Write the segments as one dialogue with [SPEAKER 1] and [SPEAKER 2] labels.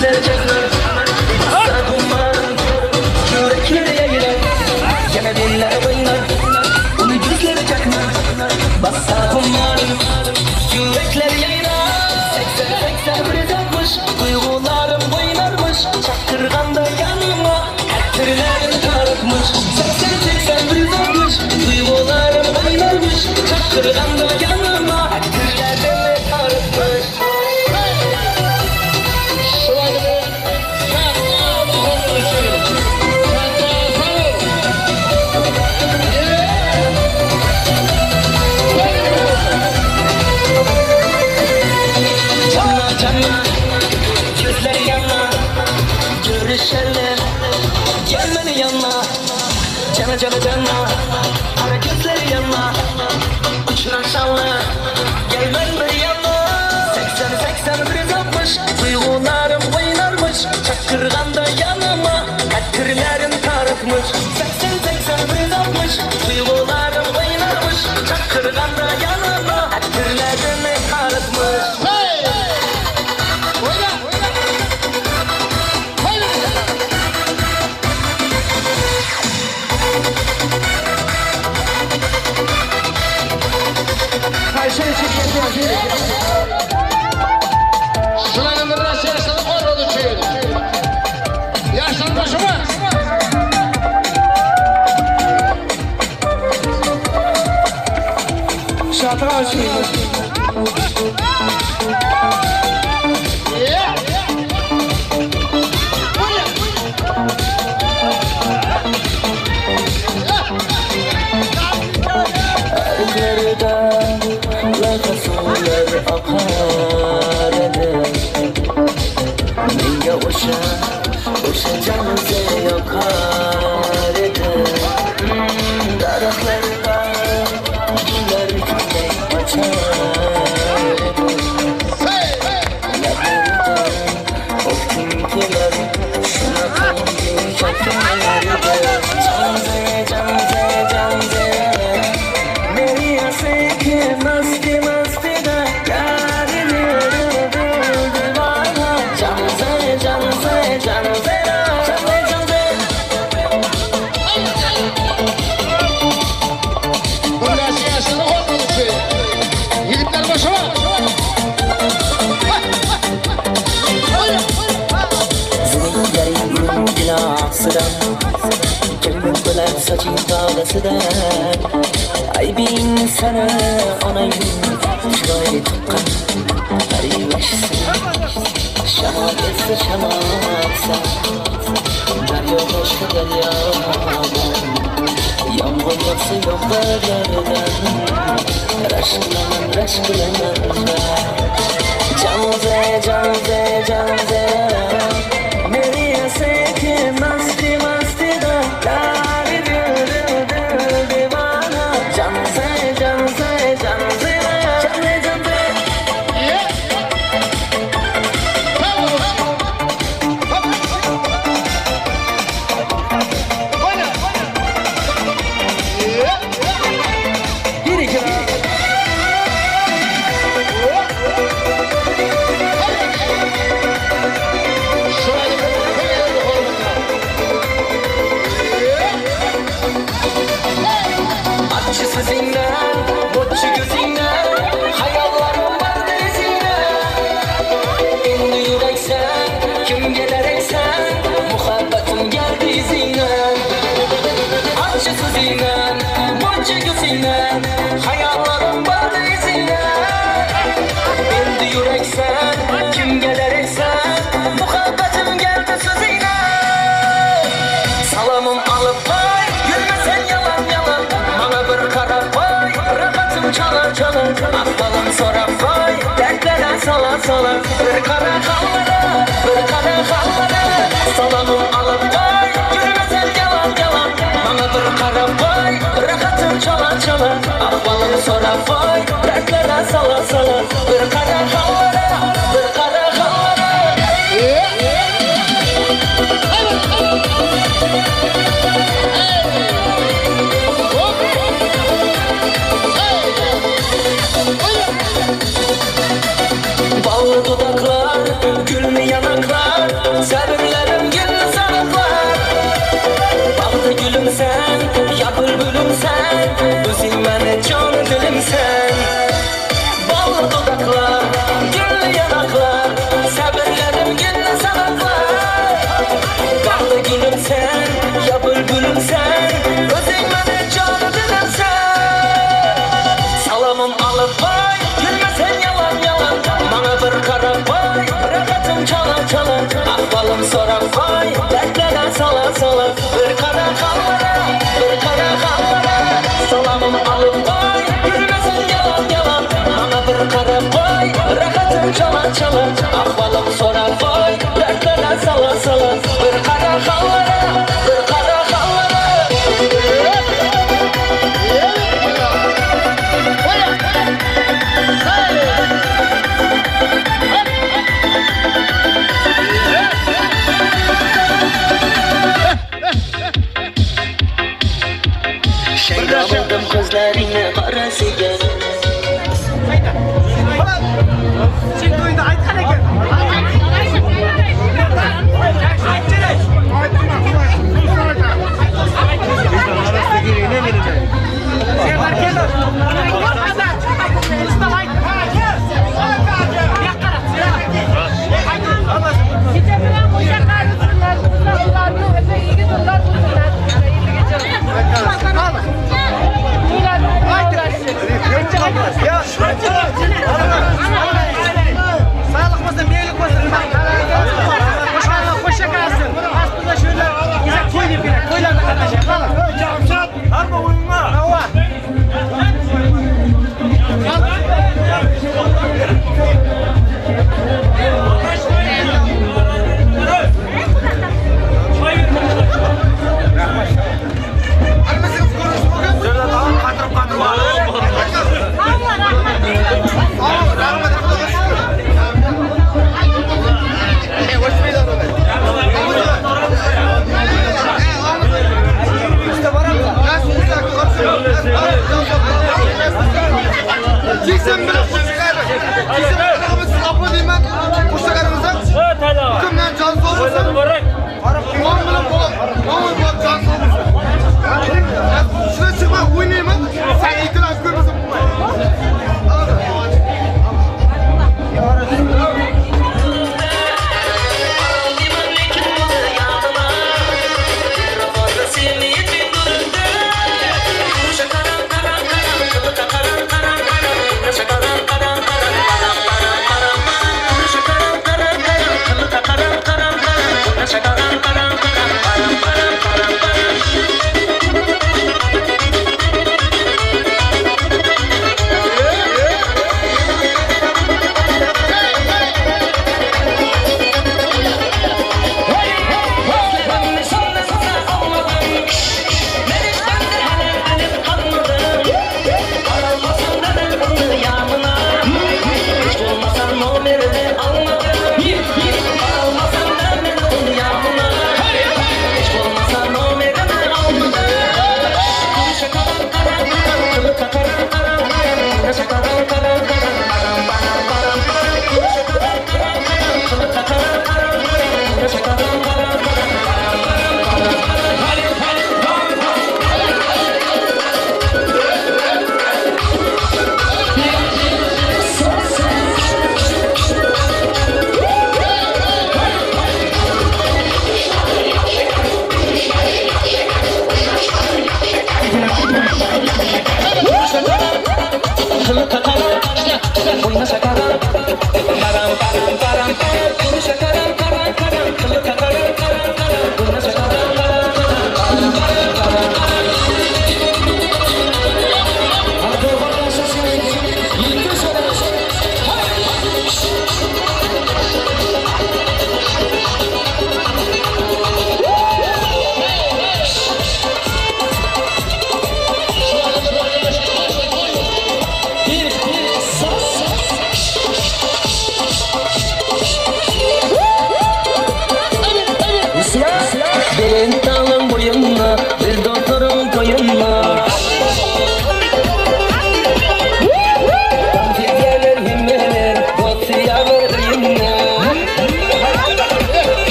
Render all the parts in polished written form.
[SPEAKER 1] gözler çaklar. Bassa kumların yürekleri yayılar. Gene diller oynar, onu gözleri çaklar. Bassa kumların yürekleri yayılar. 80-80 atmış, duygularım oynarmış. Çaktırganda yanıma her türlerin tarıkmış. 80-80 atmış, duygularım oynarmış. Çaktırganda yanıma her türlerin tarıkmış. Gözleri yanma, görüşerler. Gel beni yanma, cana cana cana. Ara gözleri yanma, uçuran şanlı. Gel beni yanma. 80-80 kriz atmış, duygularım oynarmış. Çakırganda yanıma, katırlerin tarıkmış. 80-80 kriz atmış, duygularım oynarmış. Çakırganda yanıma, katırlerin tarıkmış.
[SPEAKER 2] Şuranın biraz yaşını koymadı çöyün. Yaşın başıma.
[SPEAKER 1] Şatıra açayım. Erlerden lakasılar akar eder. Menge boşa canıza yakar eder. Daraklarda güller tütek açar eder. Yerlerden of kimkiler şuna kalbi çektiler eder. Canze Meriya seke masti masti da yâri dil divana. Canze
[SPEAKER 2] Biraz yaşını koymadı çöyün. Yiğitler başıma.
[SPEAKER 1] Senin yerin günahsıdan, gönlüm bılar saçın tağlasıdan. Ay bir insana onayım, şurayı tıkkan arayışsın. Şamak etse şamaksa, derya başka derya. Yağmur yoksa yollardan, raşkılanan Canze Meriya seke masti masti da yâri dil divana. Canze hayallarım var izine. Endi yürek sen, kim gelir eksen, muhabbetim geldi sözüne. Salamım alıp bay, gülmesen yalan yalan. Bana bir kara bay, rahatım çalar çalar. Ahvalım sorar bay, dertlere salar salar. Bir kara kallara, bir kara kallara. Salamım alıp bay, gülmesen yalan yalan. Bana bir kara bay, rahatım çalar çalar. Ahvalım sorar bay, dertlere salar salar. Bir kara kallara, bir kara kallara. Ballı dudaklar, gülme yanaklar. ahvalım sorab koy, dertlere sala sala, bir kara kallara, bir kara kallara, salamım alıp koy, gülmesin yalan yalan, bana bir kara koy, rahatım çalan çalan, ahvalım sorab koy, dertlere sala sala, bir kara kallara, bir kara kallara. Şeyda buldum gözlerine karasıya.
[SPEAKER 3] Sen to'yda aytgan ekan.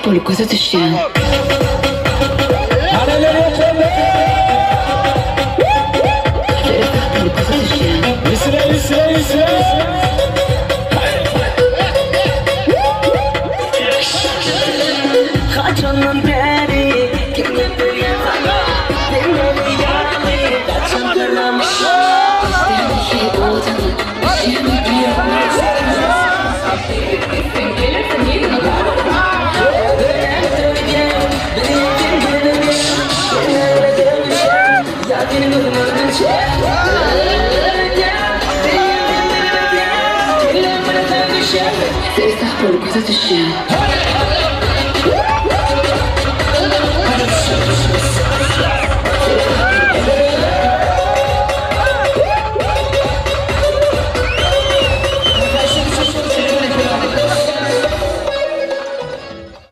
[SPEAKER 3] Por cosas de chão. C'est ça pour le cosas de chão.